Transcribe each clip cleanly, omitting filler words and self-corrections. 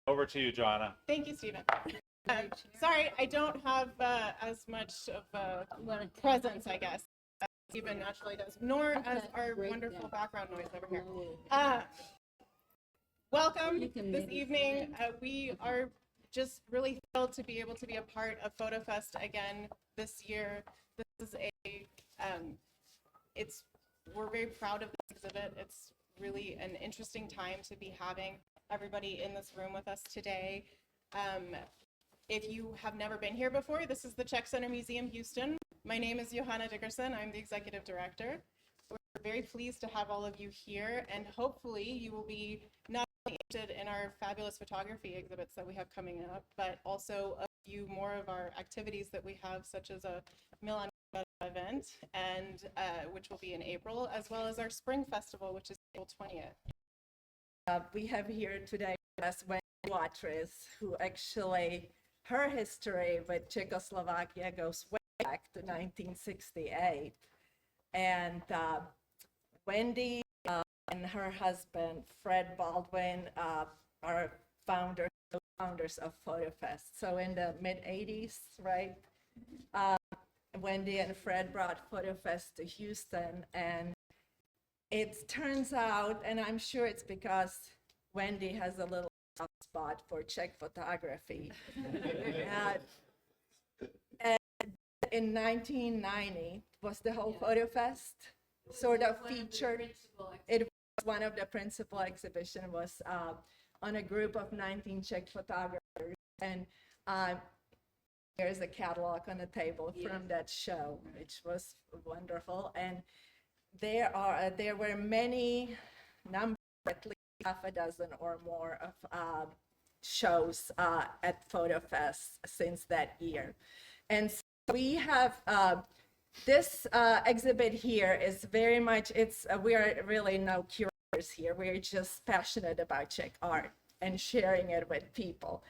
Over to you, Joanna. Thank you, Stephen. Sorry, I don't have as much of a presence, I guess, as Stephen naturally does, nor as our wonderful background noise over here. Welcome this evening. We are just really thrilled to be able to be a part of Fotofest again this year. This is we're very proud of this exhibit. It's really an interesting time to be having everybody in this room with us today. If you have never been here before, this is the Czech Center Museum Houston. My name is Johanna Dickerson. I'm the executive director. We're very pleased to have all of you here, and hopefully you will be not only interested in our fabulous photography exhibits that we have coming up, but also a few more of our activities that we have, such as a Milan event, and which will be in April, as well as our Spring Festival, which is April 20th. We have here today with us Wendy Watriss, who actually, her history with Czechoslovakia goes way back to 1968. And Wendy and her husband, Fred Baldwin, are founders of Fotofest. So in the mid-'80s, right? Wendy and Fred brought Fotofest to Houston, and it turns out, and I'm sure it's because Wendy has a little soft spot for Czech photography. And in 1990 was the whole Fotofest sort of featured. It was one of the principal exhibition was on a group of 19 Czech photographers, and there's a catalog on the table from that show, which was wonderful. And there were many number, at least half a dozen or more of shows at Fotofest since that year. And so we have this exhibit here is very much, we are really no curators here. We're just passionate about Czech art and sharing it with people.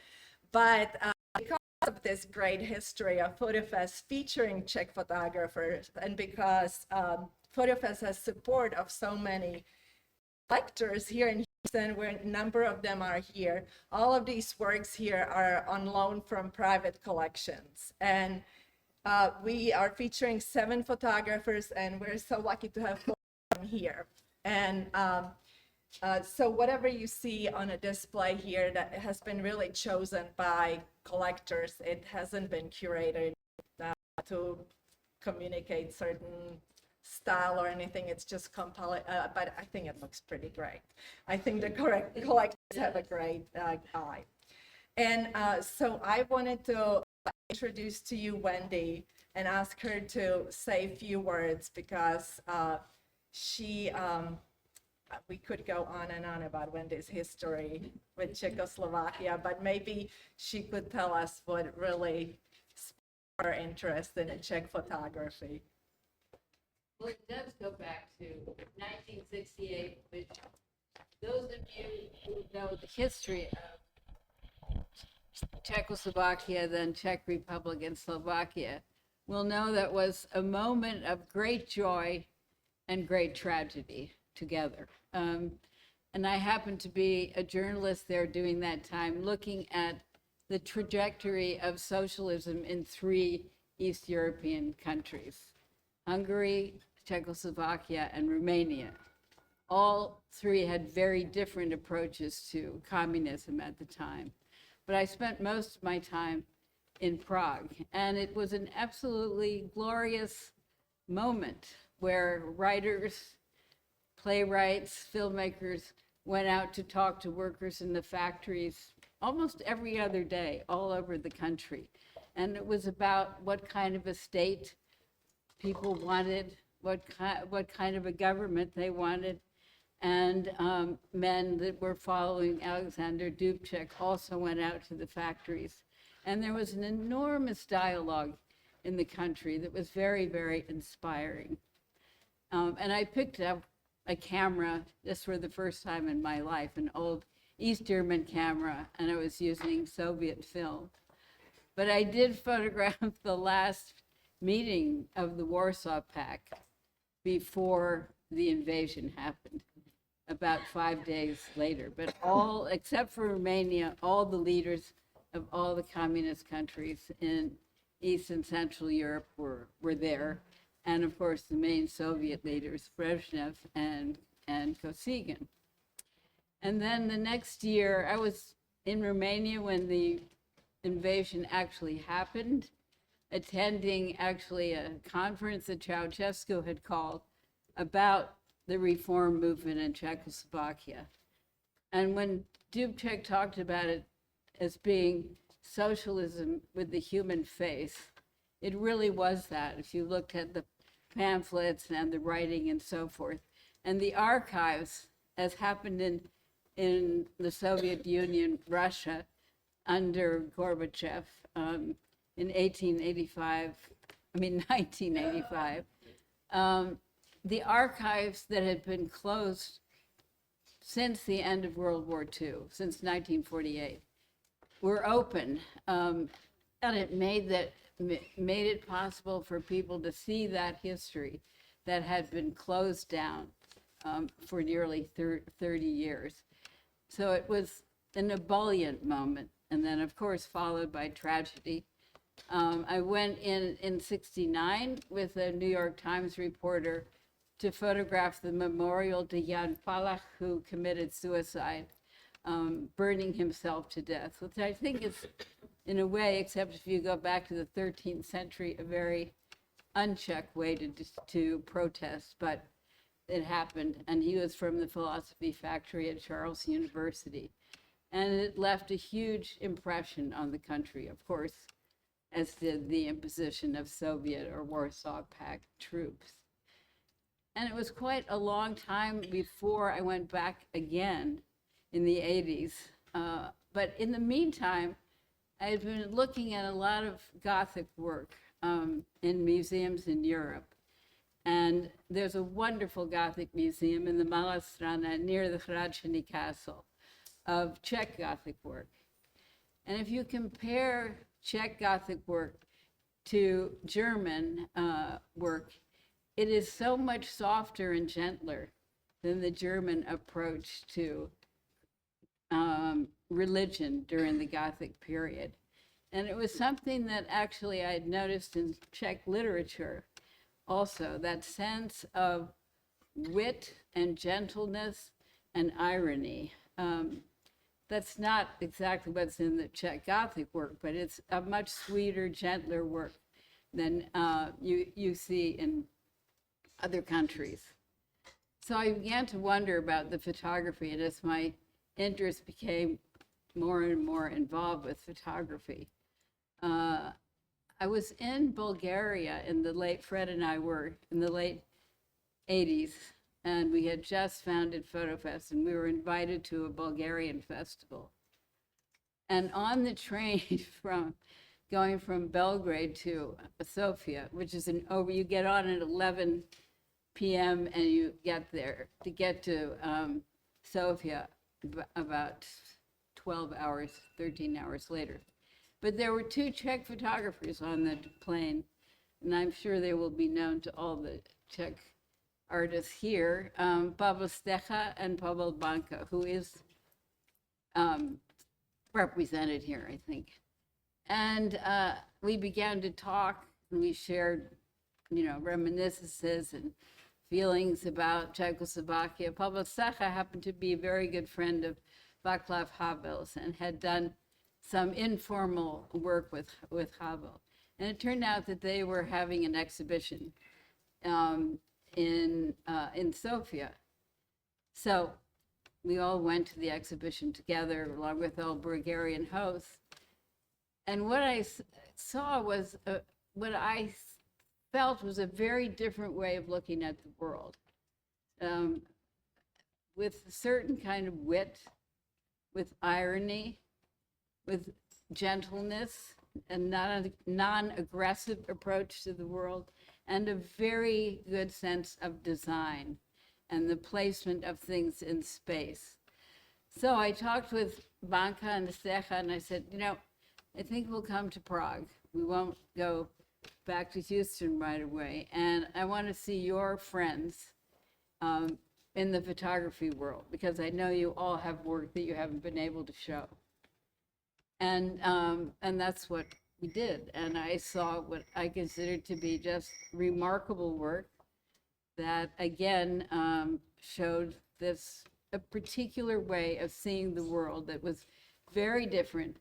But because of this great history of Fotofest featuring Czech photographers, and because Fotofest has support of so many collectors here in Houston, where a number of them are here. All of these works here are on loan from private collections. And we are featuring 7 photographers, and we're so lucky to have 4 of them here. And so whatever you see on a display here, that has been really chosen by collectors. It hasn't been curated to communicate certain style or anything. It's just compelling, but I think it looks pretty great. I think the collectors have a great eye. And so I wanted to introduce to you Wendy and ask her to say a few words, because we could go on and on about Wendy's history with Czechoslovakia, but maybe she could tell us what really sparked her interest in Czech photography. Well, it does go back to 1968, which those of you who know the history of Czechoslovakia, then Czech Republic and Slovakia, will know that was a moment of great joy and great tragedy together. And I happened to be a journalist there during that time, looking at the trajectory of socialism in 3 East European countries: Hungary, Czechoslovakia, and Romania. All 3 had very different approaches to communism at the time. But I spent most of my time in Prague, and it was an absolutely glorious moment where writers, playwrights, filmmakers went out to talk to workers in the factories almost every other day all over the country. And it was about what kind of a state people wanted, what kind of a government they wanted. And men that were following Alexander Dubček also went out to the factories. And there was an enormous dialogue in the country that was very, very inspiring. And I picked up a camera, just for the first time in my life, an old East German camera, and I was using Soviet film. But I did photograph the last meeting of the Warsaw Pact before the invasion happened. about 5 days later. But all, except for Romania, all the leaders of all the communist countries in East and Central Europe were there. And of course, the main Soviet leaders, Brezhnev and Kosygin. And then the next year, I was in Romania when the invasion actually happened, attending actually a conference that Ceausescu had called about the reform movement in Czechoslovakia. And when Dubček talked about it as being socialism with the human face, it really was that. If you looked at the pamphlets and the writing and so forth, and the archives, as happened in the Soviet Union, Russia, under Gorbachev in 1985, the archives that had been closed since the end of World War II, since 1948, were open, and it made it possible for people to see that history that had been closed down for nearly 30 years. So it was an ebullient moment, and then of course followed by tragedy. I went in 69 with a New York Times reporter to photograph the memorial to Jan Palach, who committed suicide, burning himself to death, which I think is, in a way, except if you go back to the 13th century, a very un-Czech way to protest, but it happened, and he was from the philosophy factory at Charles University. And it left a huge impression on the country, of course, as did the imposition of Soviet or Warsaw Pact troops. And it was quite a long time before I went back again in the 80s. But in the meantime, I had been looking at a lot of Gothic work in museums in Europe. And there's a wonderful Gothic museum in the Mala Strana near the Hradčany Castle of Czech Gothic work. And if you compare Czech Gothic work to German work, it is so much softer and gentler than the German approach to religion during the Gothic period. And it was something that actually I had noticed in Czech literature also, that sense of wit and gentleness and irony. That's not exactly what's in the Czech Gothic work, but it's a much sweeter, gentler work than you see in other countries. So I began to wonder about the photography, and as my interest became more and more involved with photography, I was in Bulgaria Fred and I were in the late 80s, and we had just founded Fotofest, and we were invited to a Bulgarian festival. And on the train going from Belgrade to Sofia, which is you get on at 11 p.m. and you get there to get to Sofia about 12 hours, 13 hours later. But there were two Czech photographers on the plane, and I'm sure they will be known to all the Czech artists here, Pavel Stecha and Pavel Banka, who is represented here, I think. And we began to talk, and we shared, reminiscences and feelings about Czechoslovakia. Pavel Stecha happened to be a very good friend of Václav Havel's and had done some informal work with Havel. And it turned out that they were having an exhibition in Sofia. So we all went to the exhibition together along with all Bulgarian hosts. And what I saw was what I felt was a very different way of looking at the world, with a certain kind of wit, with irony, with gentleness, and non-aggressive approach to the world, and a very good sense of design and the placement of things in space. So I talked with Banka and Stecha, and I said, I think we'll come to Prague. We won't go back to Houston right away. And I want to see your friends in the photography world, because I know you all have work that you haven't been able to show. And that's what we did. And I saw what I considered to be just remarkable work that, again, showed a particular way of seeing the world that was very different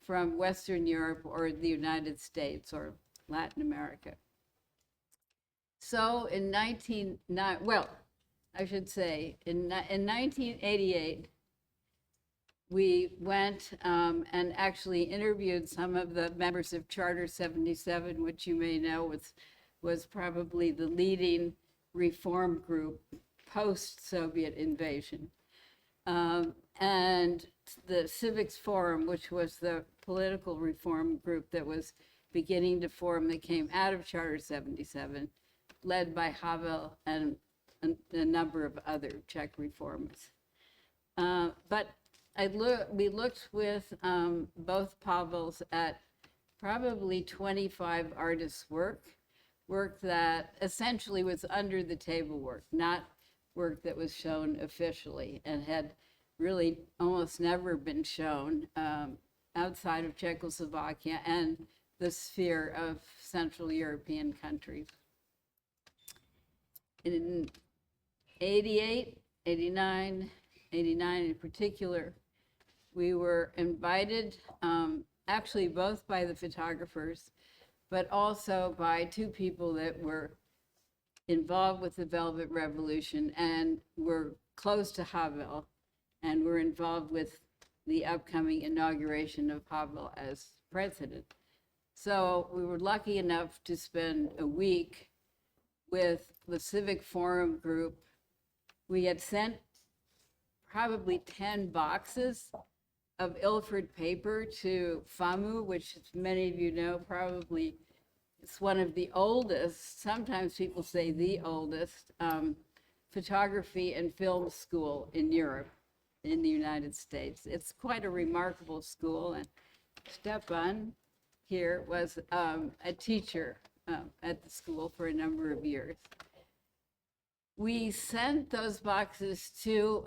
from Western Europe or the United States or Latin America. So in 1988, we went and actually interviewed some of the members of Charter 77, which you may know was probably the leading reform group post-Soviet invasion. And the Civics Forum, which was the political reform group that was beginning to form, that came out of Charter 77, led by Havel and a number of other Czech reformers. But we looked with both Pavels at probably 25 artists' work that essentially was under the table work, not work that was shown officially and had really almost never been shown outside of Czechoslovakia and the sphere of Central European countries. In 88, 89 in particular, we were invited, actually both by the photographers, but also by two people that were involved with the Velvet Revolution and were close to Havel and were involved with the upcoming inauguration of Havel as president. So we were lucky enough to spend a week with the Civic Forum group. We had sent probably 10 boxes of Ilford paper to FAMU, which many of you know probably it's one of the oldest, sometimes people say the oldest, photography and film school in Europe, in the United States. It's quite a remarkable school, and Stefan here was a teacher at the school for a number of years. We sent those boxes to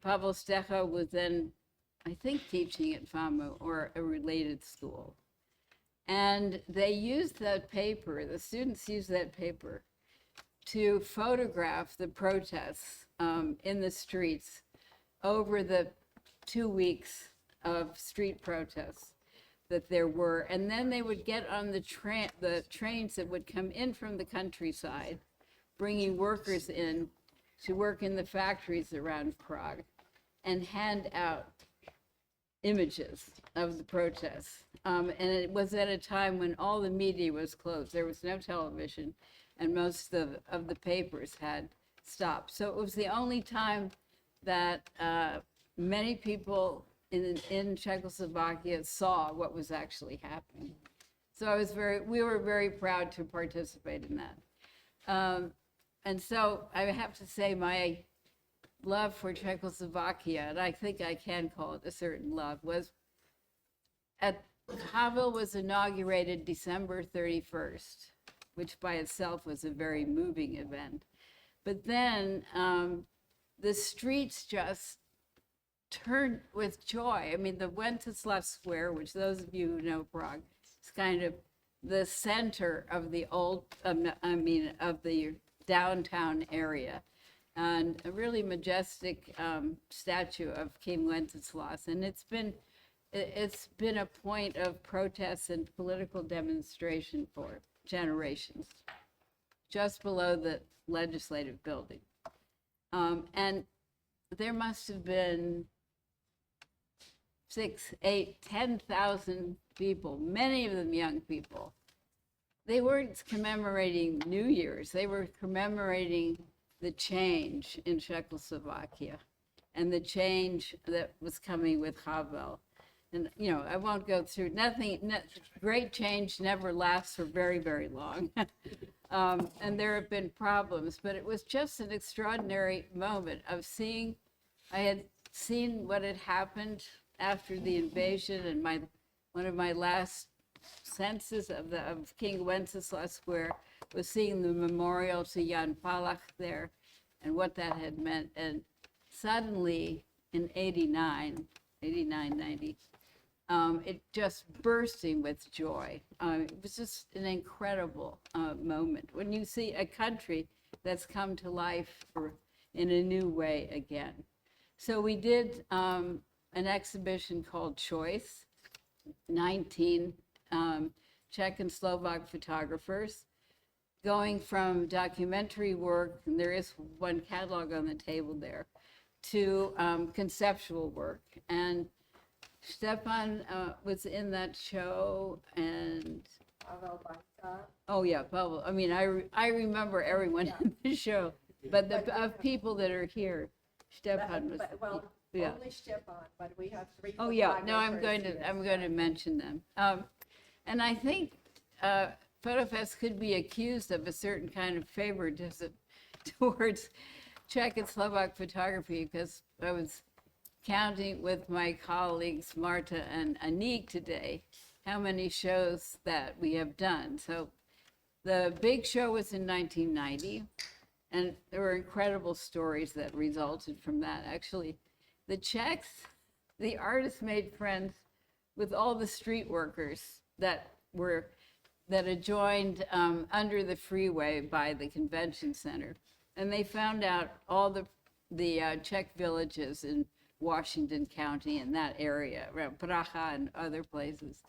Pavel Stecha, was then, I think, teaching at FAMU or a related school. And they used that paper, the students used that paper to photograph the protests in the streets over the 2 weeks of street protests that there were. And then they would get on the trains that would come in from the countryside, bringing workers in to work in the factories around Prague and hand out images of the protests. And it was at a time when all the media was closed. There was no television, and most of the papers had stopped. So it was the only time that many people in Czechoslovakia saw what was actually happening. So we were very proud to participate in that. And so I have to say my love for Czechoslovakia, and I think I can call it a certain love, was Havel was inaugurated December 31st, which by itself was a very moving event. But then the streets just turned with joy. I mean, the Wenceslav Square, which those of you who know Prague, is kind of the center of the of the downtown area, and a really majestic statue of King Wenceslas. And it's been a point of protest and political demonstration for generations, just below the legislative building. And there must have been 6, 8, 10,000 people, many of them young people. They weren't commemorating New Year's, they were commemorating the change in Czechoslovakia and the change that was coming with Havel. And, you know, I won't go through, great change never lasts for very, very long. And there have been problems, but it was just an extraordinary moment of seeing, I had seen what had happened after the invasion, and one of my last senses of King Wenceslas Square was seeing the memorial to Jan Palach there. and what that had meant. And suddenly in 89, 90, it just bursting with joy. It was just an incredible moment when you see a country that's come to life in a new way again. So we did an exhibition called Choice, 19 Czech and Slovak photographers, going from documentary work, and there is one catalog on the table there, to conceptual work. And Stefan was in that show, and oh yeah, Pavel. I mean, I remember everyone in the show, but of people that are here, Stefan was. Yeah. Only Stepan, but we have 3 Oh yeah, no, I'm photographers going to mention them. And I think Fotofest could be accused of a certain kind of favoritism towards Czech and Slovak photography, because I was counting with my colleagues Marta and Anik today how many shows that we have done. So the big show was in 1990, and there were incredible stories that resulted from that. Actually, the Czechs, the artists made friends with all the street workers that had joined under the freeway by the convention center. And they found out all the Czech villages in Washington County and that area, around Praha and other places.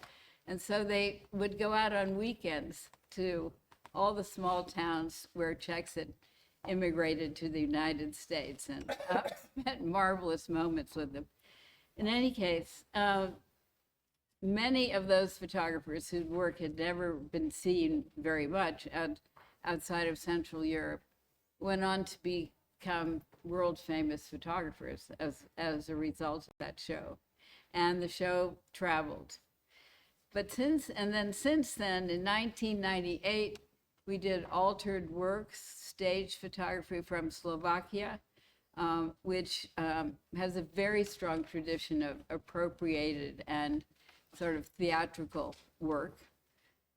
And so they would go out on weekends to all the small towns where Czechs had immigrated to the United States, and spent marvelous moments with them. In any case, many of those photographers whose work had never been seen very much outside of Central Europe went on to become world famous photographers as a result of that show. And the show traveled. But since then, in 1998, we did altered works, stage photography from Slovakia, which has a very strong tradition of appropriated and sort of theatrical work.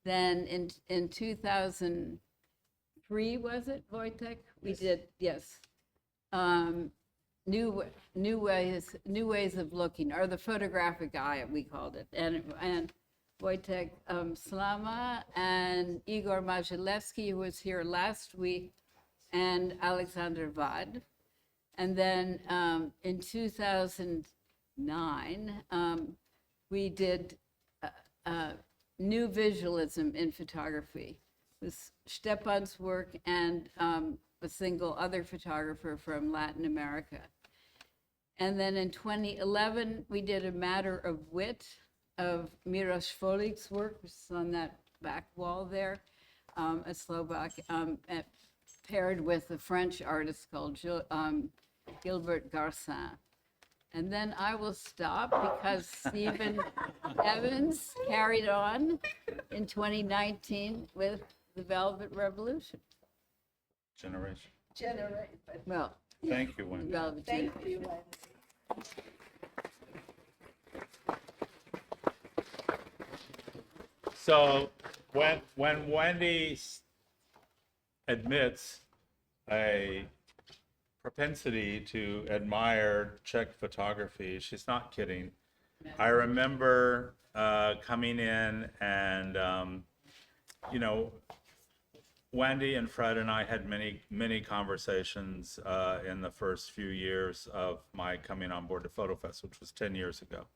Then in 2003, was it, Wojtek? We did, yes. New ways of looking, or the photographic eye, we called it. And Wojtek Slama and Igor Mazilewski, who was here last week, and Alexander Vad. And then in 2009, we did new visualism in photography. It was Stepan's work and a single other photographer from Latin America. And then in 2011, we did A Matter of Wit of Miroš Folik's work, which is on that back wall there, a Slovak, paired with a French artist called Gilbert Garcin. And then I will stop because Stephen Evans carried on in 2019 with the Velvet Revolution. Generation. Well, Thank you, Wendy. Velvet Thank Generation. you, Wendy. So when Wendy admits a propensity to admire Czech photography, she's not kidding. I remember coming in and, Wendy and Fred and I had many conversations in the first few years of my coming on board to Fotofest, which was 10 years ago.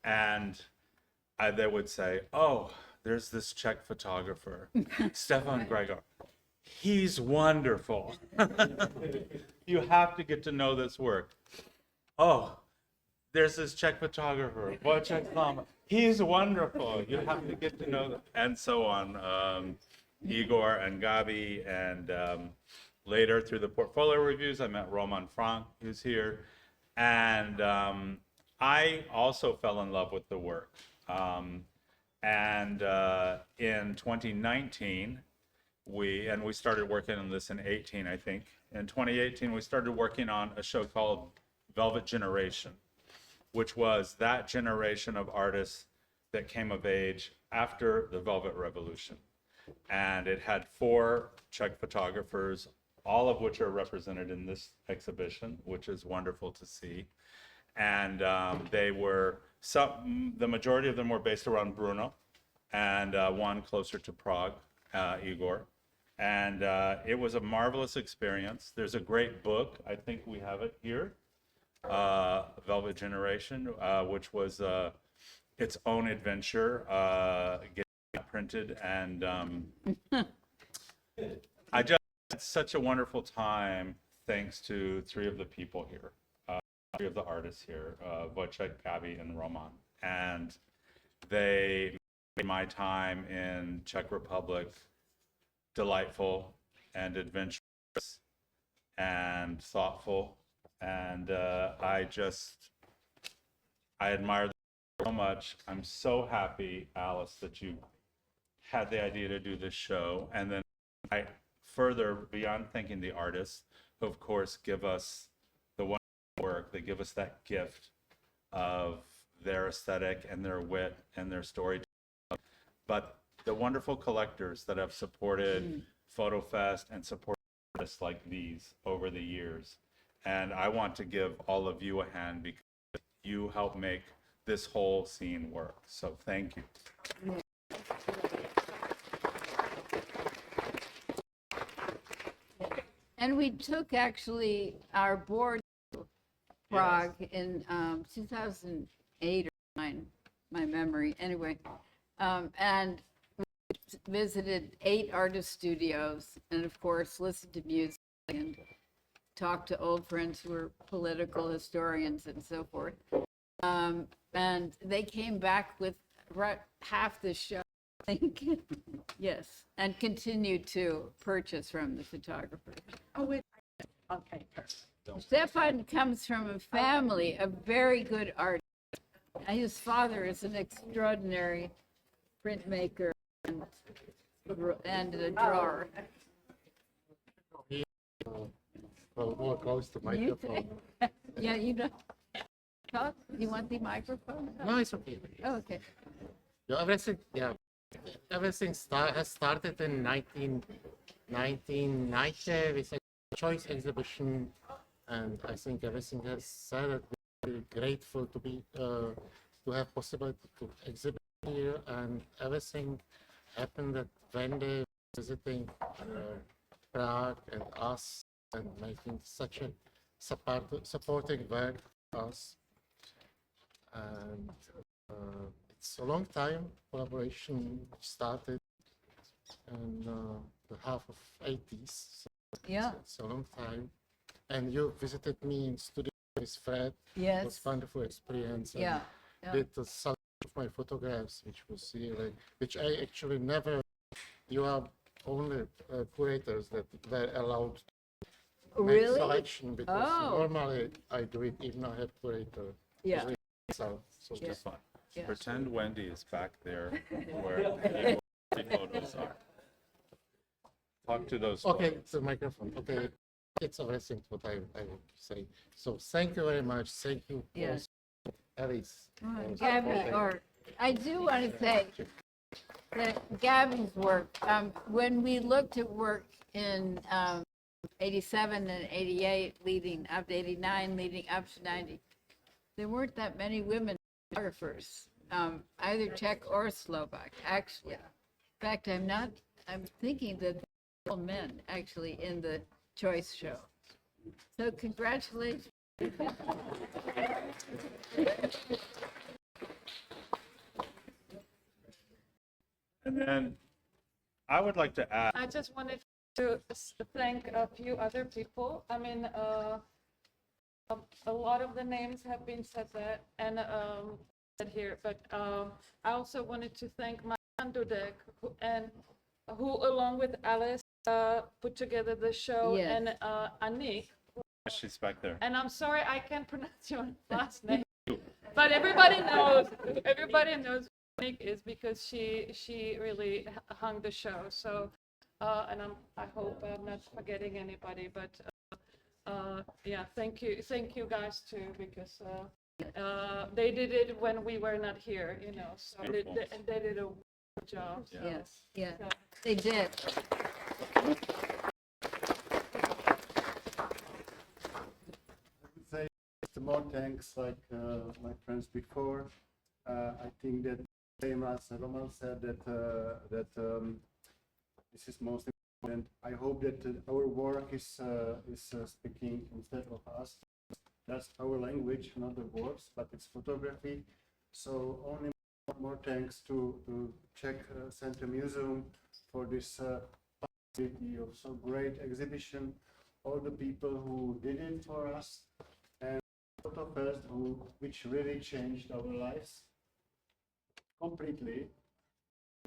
And they would say, oh, there's this Czech photographer, Stefan Gregor. He's wonderful. You have to get to know this work. Oh, there's this Czech photographer, Wojciech Slama. He's wonderful. You have to get to know them. And so on. Igor and Gabi, and later through the portfolio reviews, I met Roman Frank, who's here. And I also fell in love with the work. And in 2019, we started working on this in 18, I think. In 2018, we started working on a show called Velvet Generation, which was that generation of artists that came of age after the Velvet Revolution. And it had 4 Czech photographers all of which are represented in this exhibition, which is wonderful to see. And the majority of them were based around Brno, and one closer to Prague, Igor. And it was a marvelous experience. There's a great book, I think we have it here, Velvet Generation, which was its own adventure, getting printed. And I just had such a wonderful time thanks to three of the people here, three of the artists here, Wojciech, Gabi, and Roman. And they made my time in Czech Republic delightful and adventurous and thoughtful. And I admire them so much. I'm so happy, Alice, that you had the idea to do this show. And then I further, beyond thanking the artists, who of course give us the wonderful work, they give us that gift of their aesthetic and their wit and their storytelling, but the wonderful collectors that have supported Fotofest and supported artists like these over the years. And I want to give all of you a hand because you help make this whole scene work. So thank you. And we took actually our board to Prague in 2008 or 9, my memory, anyway. And we visited 8 artist studios and, of course, listened to music and talked to old friends who were political historians and so forth. And they came back with half the show, I think. Yes, and continued to purchase from the photographers. Oh, wait. Okay, perfect. Stefan comes from a family of very good artists. His father is an extraordinary printmaker and a drawer. More close to You microphone. think? Yeah, you don't talk? You want the microphone? No, it's okay. Oh, okay. Everything has started in 1990 with a choice exhibition, and I think everything has said that we're grateful to be to have possibility to exhibit here, and everything happened that Wendy visiting Prague and us and making such a supporting work for us. And it's a long time collaboration started in the half of 80s. So Yeah. it's a long time. And you visited me in studio with Fred. It Yes. was wonderful experience. And Yeah. Yeah. did the selection of my photographs, which was really, which I actually never. You are only curators that were allowed to make Really? selection, because Oh. normally I do it even I have curator. Yeah. So Yeah. Just fun. Yeah. Pretend Wendy is back there where the photos are. Talk to those okay, photos. it's a microphone. Okay, it's everything what I want to say. So thank you very much. Thank you, Yeah. also, Alice. Also, Gabby, or I do want to say that Gabby's work, when we looked at work in 87 and 88, leading up to 89, leading up to 90, there weren't that many women photographers, either Czech or Slovak, actually. In fact, I'm thinking that they're all men, actually, in the choice show. So congratulations. And then I would like to add, I just wanted to thank a few other people. I mean, a lot of the names have been said that and said here, but I also wanted to thank my Dudek, who along with Alice put together the show, Yes. and Anik. she's back there. And I'm sorry I can't pronounce your last name, but everybody knows who Anik is because she really hung the show. So, and I hope I'm not forgetting anybody, but yeah, thank you guys too, because they did it when we were not here, you know. So Beautiful. they did a good job. Yeah. Yes, yeah, they did. more thanks, like my friends before. I think that same as Roman said that this is most important. I hope that our work is speaking instead of us. That's our language, not the words, but it's photography. So only more thanks to Czech Center Museum for this possibility of so great exhibition. All the people who did it for us, and Fotofest, which really changed our lives completely.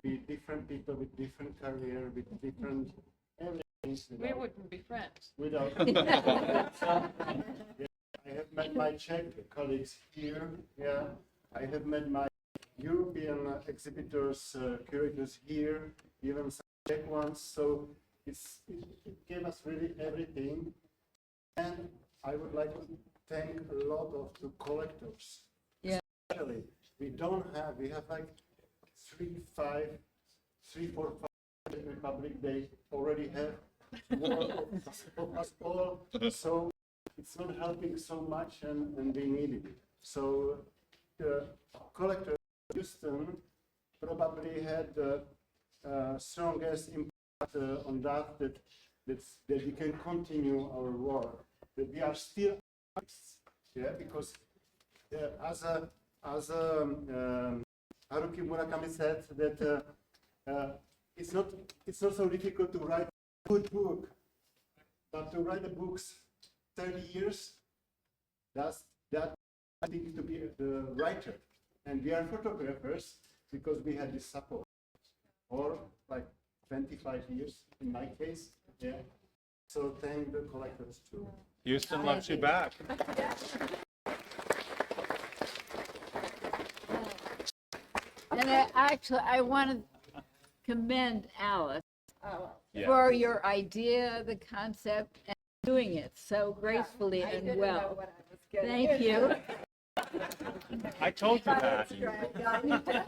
With different people, with different career, with different everything. We wouldn't be friends. Without. I have met my Czech colleagues here. Yeah, I have met my European exhibitors, curators here, even some Czech ones. So it gave us really everything. And I would like to thank a lot of the collectors. Yeah. Especially, we have like 3, 4, 5 Republic. They already have more of us all. So it's not helping so much, and we need it. So the collector in Houston probably had the strongest impact on that we can continue our work, that we are still artists, yeah, because as Haruki Murakami said that it's not so difficult to write a good book, but to write the books 30 years, that I think to be the writer. And we are photographers because we had this support. Or like 25 years in my case, yeah. So thank the collectors too. Houston loves you back. And I want to commend Alice Yeah. for your idea, the concept, and doing it so gracefully I and didn't well. know what I was getting Thank you. I told you that. into.